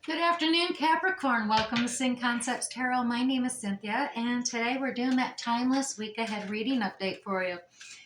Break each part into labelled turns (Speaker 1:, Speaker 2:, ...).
Speaker 1: Good afternoon, Capricorn. Welcome to Sing Concepts Tarot. My name is Cynthia, and today we're doing that timeless week ahead reading update for you.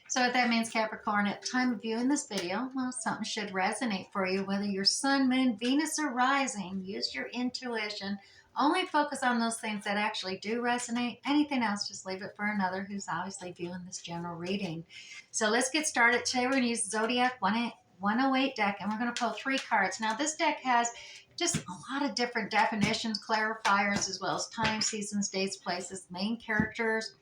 Speaker 1: So what that means, Capricorn, at the time of viewing this video, well, something should resonate for you, whether you're Sun, Moon, Venus, or Rising. Use your intuition. Only focus on those things that actually do resonate. Anything else, just leave it for another who's obviously viewing this general reading. So let's get started. Today we're going to use Zodiac 108 deck, and we're going to pull 3 cards. Now, this deck has just a lot of different definitions, clarifiers, as well as time, seasons, dates, places, main characters.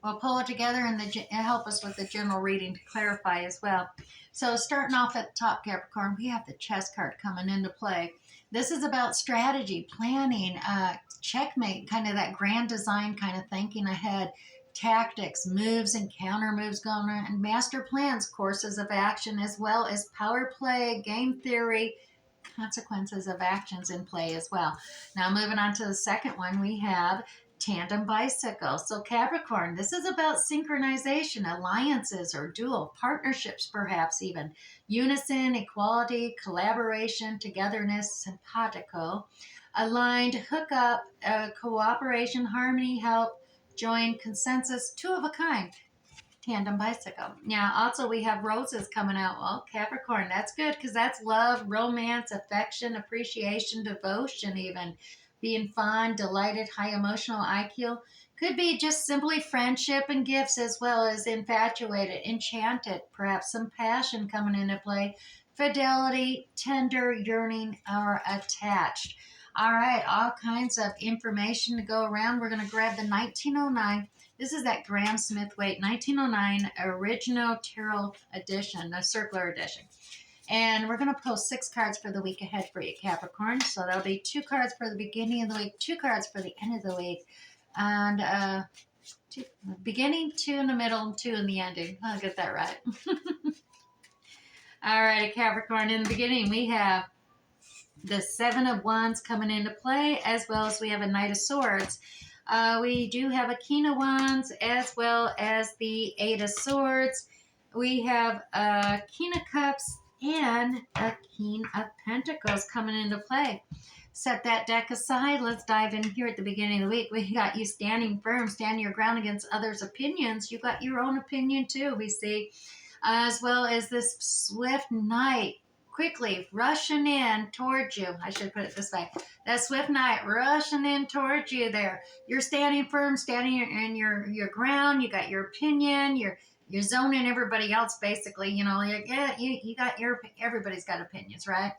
Speaker 1: We'll pull it together and help us with the general reading to clarify as well. So starting off at the top, Capricorn, we have the chess card coming into play. This is about strategy, planning, checkmate, kind of that grand design kind of thinking ahead, tactics, moves and counter moves going on, and master plans, courses of action, as well as power play, game theory, consequences of actions in play as well. Now moving on to the second one, we have tandem bicycle. So Capricorn, this is about synchronization, alliances or dual partnerships, perhaps even unison, equality, collaboration, togetherness, simpatico, aligned, hookup, cooperation, harmony, help, join, consensus, two of a kind. Tandem bicycle. Now, also we have roses coming out. Well, Capricorn, that's good because that's love, romance, affection, appreciation, devotion, even being fond, delighted, high emotional IQ. Could be just simply friendship and gifts, as well as infatuated, enchanted, perhaps some passion coming into play, fidelity, tender, yearning, or attached. All right, all kinds of information to go around. We're going to grab the 1909. This is that Graham Smith Waite 1909 original tarot edition, a circular edition. And we're going to pull 6 cards for the week ahead for you, Capricorn. So that'll be 2 cards for the beginning of the week, 2 cards for the end of the week, and 2 beginning, 2 in the middle, and 2 in the ending. I'll get that right. All right, Capricorn, in the beginning we have the 7 of Wands coming into play, as well as we have a Knight of Swords. We do have a King of Wands as well as the 8 of Swords. We have a King of Cups and a King of Pentacles coming into play. Set that deck aside. Let's dive in here at the beginning of the week. We got you standing firm, standing your ground against others' opinions. You got your own opinion too, we see, as well as this swift knight quickly rushing in towards you. I should put it this way. That swift knight rushing in towards you there. You're standing firm, standing in your ground. You got your opinion. You're zoning everybody else, basically. You know, yeah, you got everybody's got opinions, right?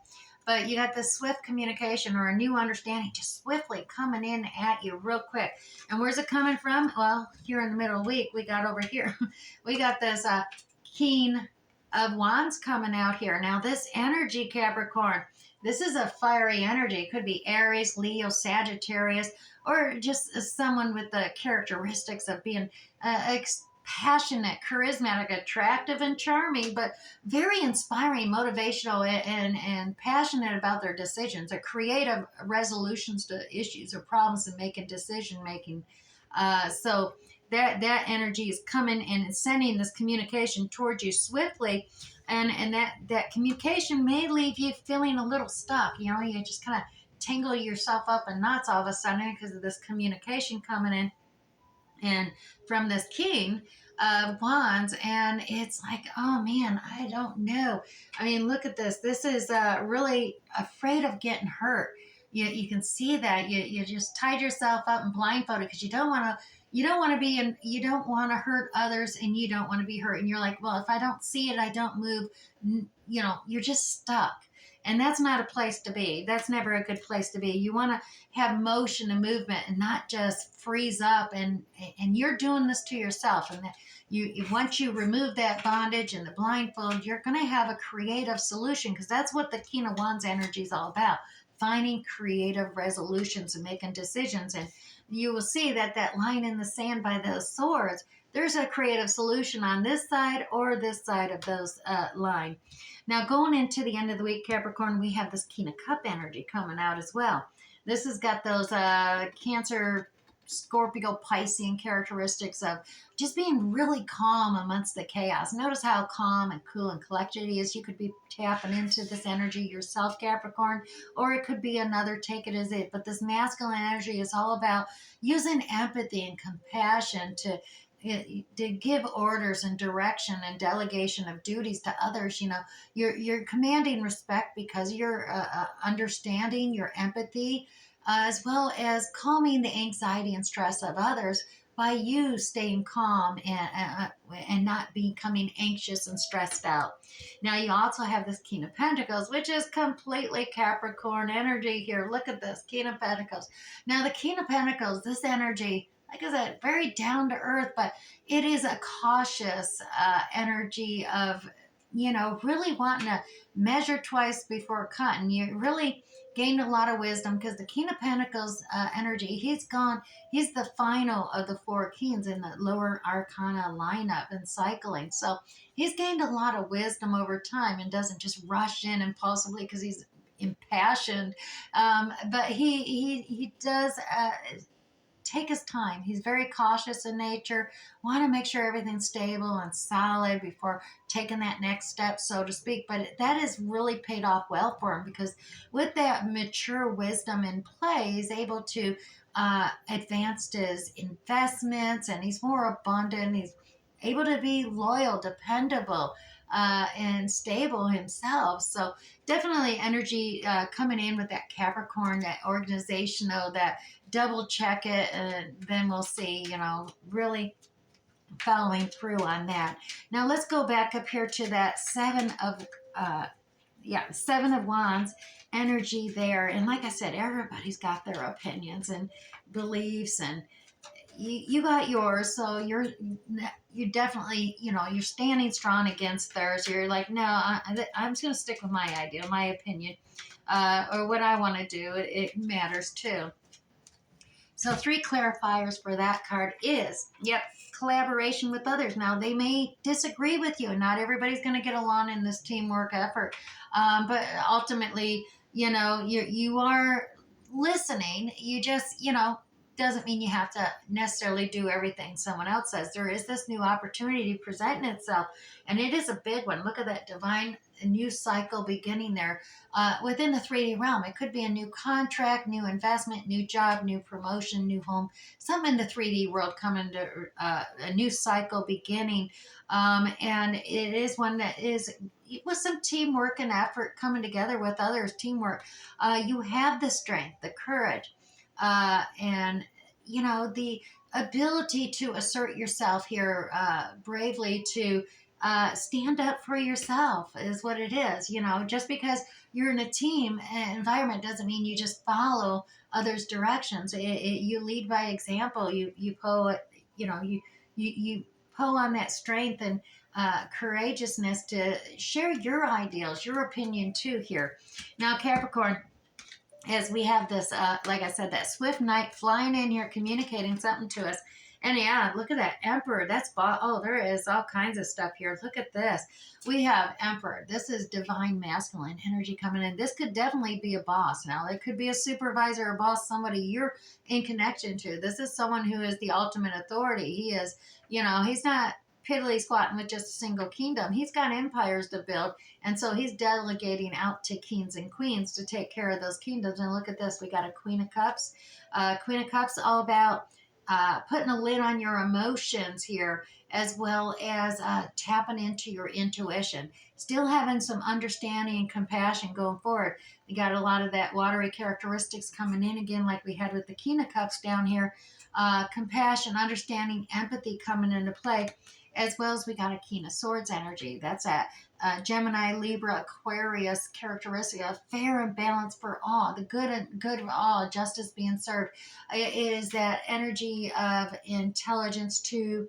Speaker 1: But you got this swift communication or a new understanding just swiftly coming in at you real quick. And where's it coming from? Well, here in the middle of the week, we got over here. We got this King of Wands coming out here. Now this energy, Capricorn, this is a fiery energy. It could be Aries, Leo, Sagittarius, or just someone with the characteristics of being passionate, charismatic, attractive, and charming, but very inspiring, motivational, and passionate about their decisions, or creative resolutions to issues or problems and making decision making. So that energy is coming and sending this communication towards you swiftly, and that communication may leave you feeling a little stuck. You know, you just kind of tangle yourself up in knots all of a sudden because of this communication coming in and from this King of Wands, and it's like, oh man, I don't know. I mean, look at this. This is really afraid of getting hurt. You can see that you just tied yourself up and blindfolded because you don't want to be in, you don't want to hurt others, and you don't want to be hurt, and you're like, well, if I don't see it, I don't move. You know, you're just stuck. And that's not a place to be. That's never a good place to be. You want to have motion and movement and not just freeze up. And you're doing this to yourself. And once you remove that bondage and the blindfold, you're going to have a creative solution, because that's what the King of Wands energy is all about. Finding creative resolutions and making decisions. And you will see that line in the sand by those swords, there's a creative solution on this side or this side of those line. Now, going into the end of the week, Capricorn, we have this King of Cup energy coming out as well. This has got those Cancer Scorpio Piscean characteristics of just being really calm amongst the chaos. Notice how calm and cool and collected he is. You could be tapping into this energy yourself, Capricorn, or it could be another, take it as it. But this masculine energy is all about using empathy and compassion to give orders and direction and delegation of duties to others. You're commanding respect because you're understanding your empathy, as well as calming the anxiety and stress of others by you staying calm and not becoming anxious and stressed out. Now you also have this King of Pentacles, which is completely Capricorn energy here. Look at this King of Pentacles. Now the King of Pentacles, this energy, like I said, very down to earth, but it is a cautious energy of, really wanting to measure twice before cutting. You really gained a lot of wisdom because the King of Pentacles energy, he's the final of the four kings in the lower arcana lineup and cycling. So he's gained a lot of wisdom over time and doesn't just rush in impulsively because he's impassioned. But he does take his time. He's very cautious in nature, want to make sure everything's stable and solid before taking that next step, so to speak. But that has really paid off well for him because with that mature wisdom in play, he's able to advance his investments and he's more abundant. He's able to be loyal, dependable, and stable himself. So definitely energy coming in with that Capricorn, that organizational, that double check it, and then we'll see, really following through on that. Now let's go back up here to that Seven of Wands energy there. And like I said, everybody's got their opinions and beliefs, and you got yours. So you definitely, you're standing strong against theirs. You're like, no, I'm just going to stick with my idea, my opinion, or what I want to do. It matters too. So 3 clarifiers for that card is, collaboration with others. Now, they may disagree with you. Not everybody's going to get along in this teamwork effort. But ultimately, you are listening. You just, doesn't mean you have to necessarily do everything someone else says. There is this new opportunity presenting itself, and it is a big one. Look at that divine new cycle beginning there within the 3D realm. It could be a new contract, new investment, new job, new promotion, new home, something in the 3D world coming to a new cycle beginning. And it is one that is with some teamwork and effort coming together with others, teamwork. You have the strength, the courage, and the ability to assert yourself here bravely, to stand up for yourself is what it is. Just because you're in a team environment doesn't mean you just follow others' directions. You lead by example. You pull on that strength and courageousness to share your ideals, your opinion too here. Now, Capricorn, as we have this, like I said, that swift knight flying in here, communicating something to us. And look at that Emperor. There is all kinds of stuff here. Look at this. We have Emperor. This is divine masculine energy coming in. This could definitely be a boss. Now, it could be a supervisor or boss, somebody you're in connection to. This is someone who is the ultimate authority. He is, he's not piddly squatting with just a single kingdom. He's got empires to build, and so he's delegating out to kings and queens to take care of those kingdoms. And look at this, we got a Queen of Cups. Queen of Cups, all about putting a lid on your emotions here, as well as tapping into your intuition, still having some understanding and compassion going forward. We got a lot of that watery characteristics coming in again, like we had with the King of Cups down here. Compassion, understanding, empathy coming into play, as well as we got a King of Swords energy. That's a Gemini, Libra, Aquarius characteristic of fair and balance for all, the good of all, justice being served. It is that energy of intelligence to,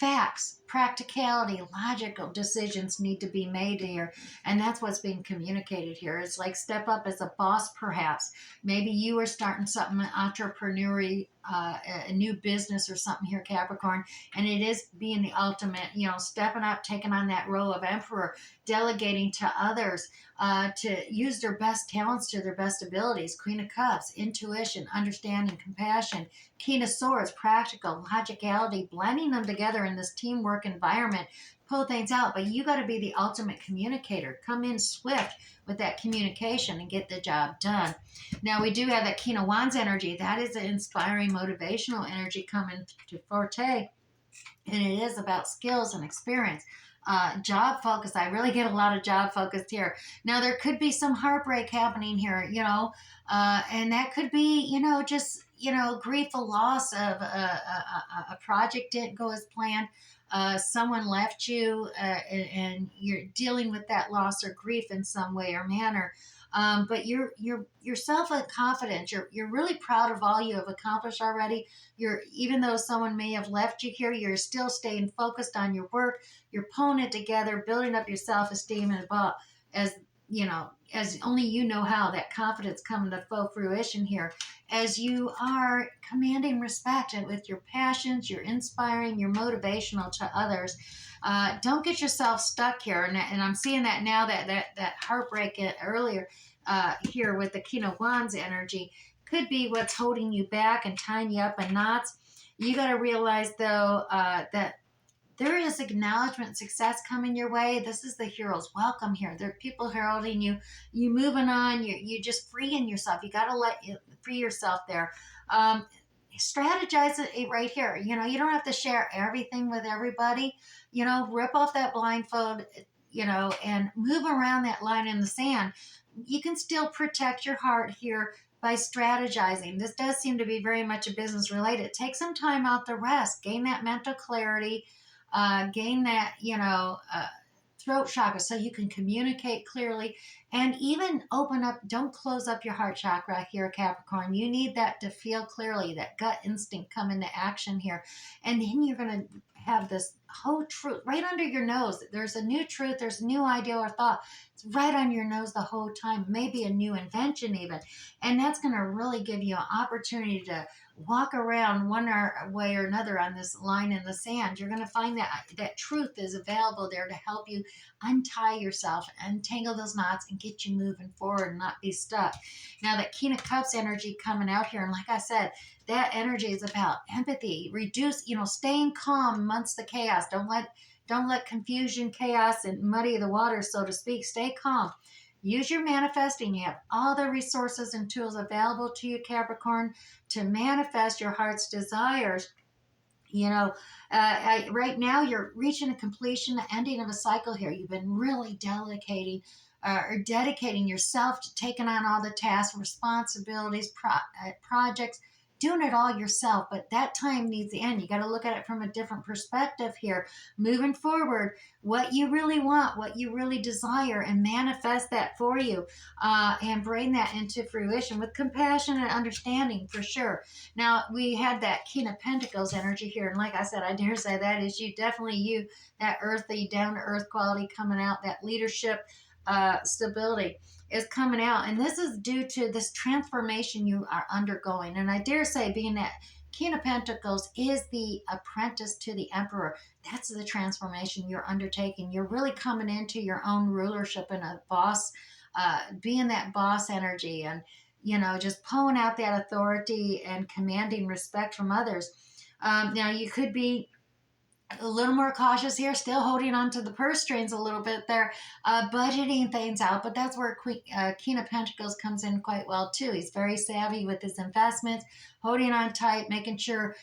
Speaker 1: facts, practicality, logical decisions need to be made here. And that's what's being communicated here. It's like step up as a boss, perhaps. Maybe you are starting something, entrepreneurial, a new business or something here, Capricorn. And it is being the ultimate, stepping up, taking on that role of emperor, delegating to others, to use their best talents to their best abilities. Queen of Cups, intuition, understanding, compassion. King of Swords, practical, logicality, blending them together in this teamwork environment. Pull things out, but you got to be the ultimate communicator. Come in swift with that communication and get the job done. Now, we do have that King of Wands energy. That is an inspiring, motivational energy coming to forte, and it is about skills and experience. Job focus. I really get a lot of job focused here. Now, there could be some heartbreak happening here, and that could be, just, grief, a loss of a project didn't go as planned. Someone left you, and you're dealing with that loss or grief in some way or manner. But you're self-confident. You're really proud of all you have accomplished already. Even though someone may have left you here, you're still staying focused on your work. You're pulling it together, building up your self-esteem, and about as as only you know how, that confidence coming to full fruition here, as you are commanding respect and with your passions, you're inspiring, you're motivational to others. Don't get yourself stuck here. And I'm seeing that now, that heartbreak earlier here with the King of Wands energy could be what's holding you back and tying you up in knots. You got to realize, though, that there is acknowledgement, success coming your way. This is the hero's welcome here. There are people heralding you. You moving on. You just freeing yourself. You got to free yourself there. Strategize it right here. You don't have to share everything with everybody. Rip off that blindfold, and move around that line in the sand. You can still protect your heart here by strategizing. This does seem to be very much a business related. Take some time out to rest, gain that mental clarity, gain that, throat chakra so you can communicate clearly, and even open up. Don't close up your heart chakra here, Capricorn. You need that to feel clearly, that gut instinct come into action here. And then you're going to have this whole truth right under your nose. There's a new truth, there's a new idea or thought. It's right on your nose the whole time, maybe a new invention even. And that's going to really give you an opportunity to walk around one way or another on this line in the sand. You're going to find that truth is available there to help you untie yourself, untangle those knots, and get you moving forward and not be stuck. Now, that King of Cups energy coming out here, and like I said, that energy is about empathy, reduce, staying calm amongst the chaos. Don't let confusion, chaos, and muddy the waters, so to speak. Stay calm. Use your manifesting. You have all the resources and tools available to you, Capricorn, to manifest your heart's desires. Right now you're reaching a completion, the ending of a cycle here. You've been really dedicating yourself to taking on all the tasks, responsibilities, projects, doing it all yourself. But that time needs to end. You got to look at it from a different perspective here. Moving forward, what you really want, what you really desire, and manifest that for you, and bring that into fruition with compassion and understanding, for sure. Now, we had that King of Pentacles energy here. And like I said, I dare say that is you, definitely you, that earthy, down-to-earth quality coming out, that leadership, stability is coming out. And this is due to this transformation you are undergoing. And I dare say, being that King of Pentacles is the apprentice to the Emperor, that's the transformation you're undertaking. You're really coming into your own rulership and a boss, being that boss energy, and just pulling out that authority and commanding respect from others. Now, you could be a little more cautious here, still holding on to the purse strings a little bit there, budgeting things out. But that's where King of Pentacles comes in quite well too. He's very savvy with his investments, holding on tight, making sure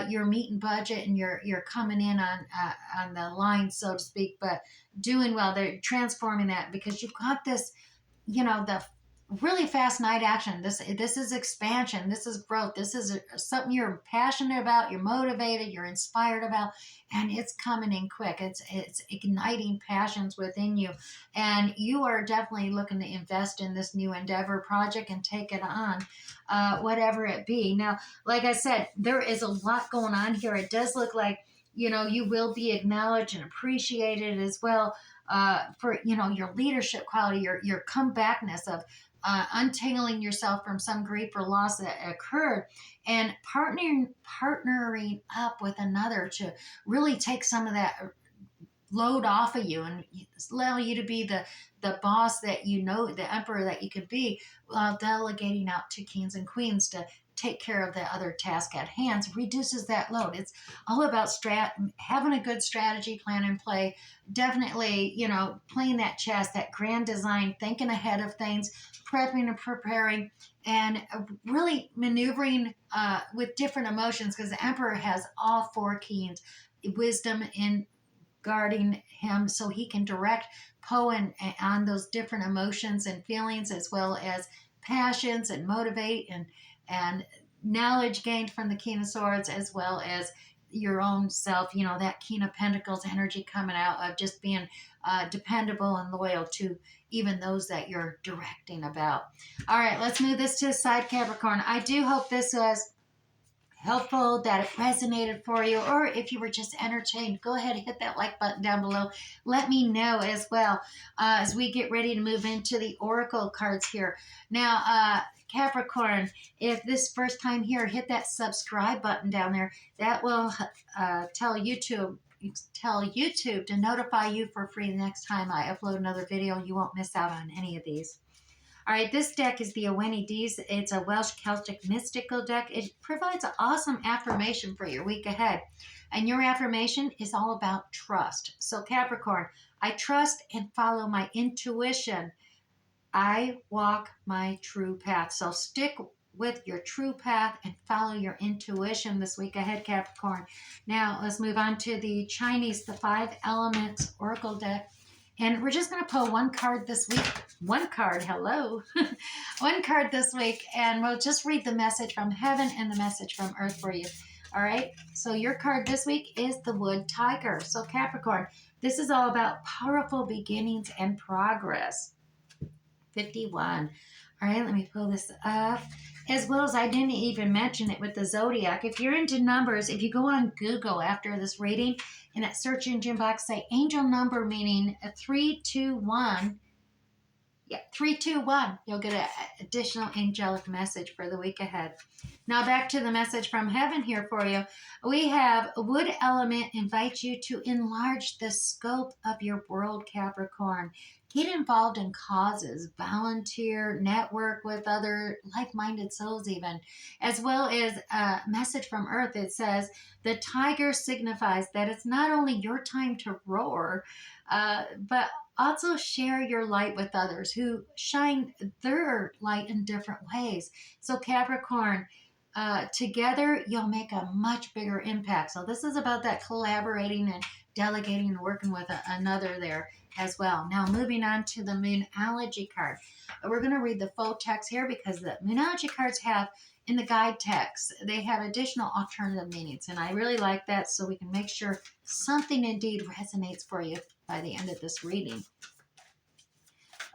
Speaker 1: you're meeting budget and you're coming in on the line, so to speak, but doing well. They're transforming that because you've got this, the really fast night action. This is expansion. This is growth. This is something you're passionate about. You're motivated. You're inspired about, and it's coming in quick. It's igniting passions within you, and you are definitely looking to invest in this new endeavor, project, and take it on, whatever it be. Now, like I said, there is a lot going on here. It does look like you will be acknowledged and appreciated as well, for, your leadership quality, your comebackness of untangling yourself from some grief or loss that occurred, and partnering up with another to really take some of that load off of you and allow you to be the boss that the emperor that you could be, while delegating out to kings and queens to take care of the other task at hand, reduces that load. It's all about having a good strategy plan in play. Definitely, playing that chess, that grand design, thinking ahead of things, prepping and preparing, and really maneuvering with different emotions, because the emperor has all four keys: wisdom in guarding him, so he can direct Poe on those different emotions and feelings, as well as passions, and motivate and knowledge gained from the King of Swords, as well as your own self, that King of Pentacles energy coming out of just being dependable and loyal to even those that you're directing about. All right, let's move this to the side, Capricorn. I do hope this was helpful, that it resonated for you, or if you were just entertained, go ahead and hit that like button down below. Let me know as well, as we get ready to move into the oracle cards here. Now, Capricorn, if this first time here, hit that subscribe button down there. That will tell YouTube to notify you for free the next time I upload another video. You won't miss out on any of these. All right, this deck is the Oweni Dees. It's a Welsh Celtic mystical deck. It provides an awesome affirmation for your week ahead. And your affirmation is all about trust. So Capricorn, I trust and follow my intuition. I walk my true path. So stick with your true path and follow your intuition this week ahead, Capricorn. Now, let's move on to the Chinese, the 5 Elements Oracle deck. And we're just going to pull one card this week. One card, hello. One card this week. And we'll just read the message from heaven and the message from earth for you. All right. So your card this week is the Wood Tiger. So Capricorn, this is all about powerful beginnings and progress. 51. All right, let me pull this up. As well as, I didn't even mention it with the zodiac. If you're into numbers, if you go on Google after this reading, in that search engine box, say angel number, meaning a 321. Yeah, 321. You'll get an additional angelic message for the week ahead. Now back to the message from heaven here for you. We have wood element invites you to enlarge the scope of your world, Capricorn. Get involved in causes, volunteer, network with other like-minded souls even, as well as a message from Earth. It says, the tiger signifies that it's not only your time to roar, but also share your light with others who shine their light in different ways. So Capricorn, together you'll make a much bigger impact. So this is about that collaborating and delegating and working with another there as well. Now moving on to the Moonology card. We're going to read the full text here, because the Moonology cards have, in the guide text, they have additional alternative meanings. And I really like that, so we can make sure something indeed resonates for you by the end of this reading.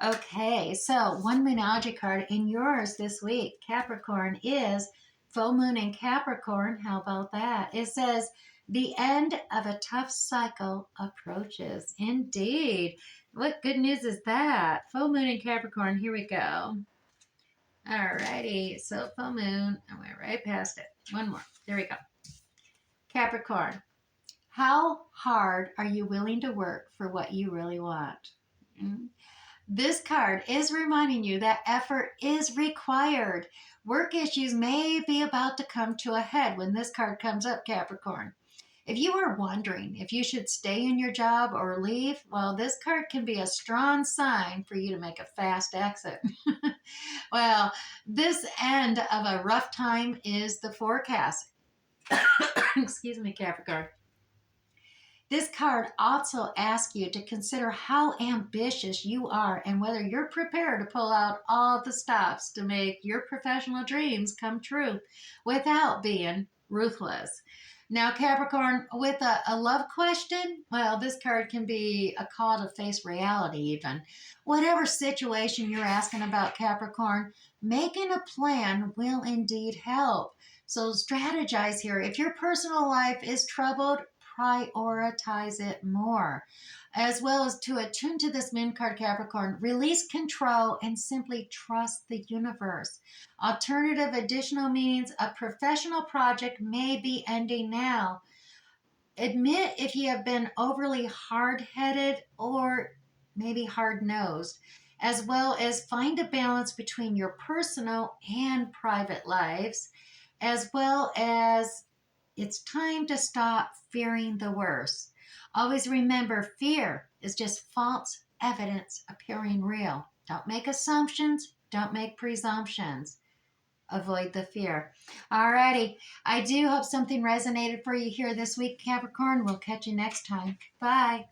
Speaker 1: Okay, so one Moonology card in yours this week, Capricorn, is full moon in Capricorn. How about that? It says, the end of a tough cycle approaches. Indeed. What good news is that? Full moon in Capricorn. Here we go. Alrighty. So full moon. I went right past it. One more. There we go. Capricorn. How hard are you willing to work for what you really want? This card is reminding you that effort is required. Work issues may be about to come to a head when this card comes up, Capricorn. If you are wondering if you should stay in your job or leave, well, this card can be a strong sign for you to make a fast exit. Well, this end of a rough time is the forecast. Excuse me, Capricorn. This card also asks you to consider how ambitious you are and whether you're prepared to pull out all the stops to make your professional dreams come true without being ruthless. Now, Capricorn, with a love question, well, this card can be a call to face reality even. Whatever situation you're asking about, Capricorn, making a plan will indeed help. So strategize here. If your personal life is troubled, prioritize it more. As well as to attune to this moon card, Capricorn, release control and simply trust the universe. Alternative additional meanings, a professional project may be ending now. Admit if you have been overly hard headed or maybe hard nosed, as well as find a balance between your personal and private lives, as well as it's time to stop fearing the worst. Always remember fear is just false evidence appearing real. Don't make assumptions, don't make presumptions. Avoid the fear. Alrighty. I do hope something resonated for you here this week, Capricorn. We'll catch you next time. Bye.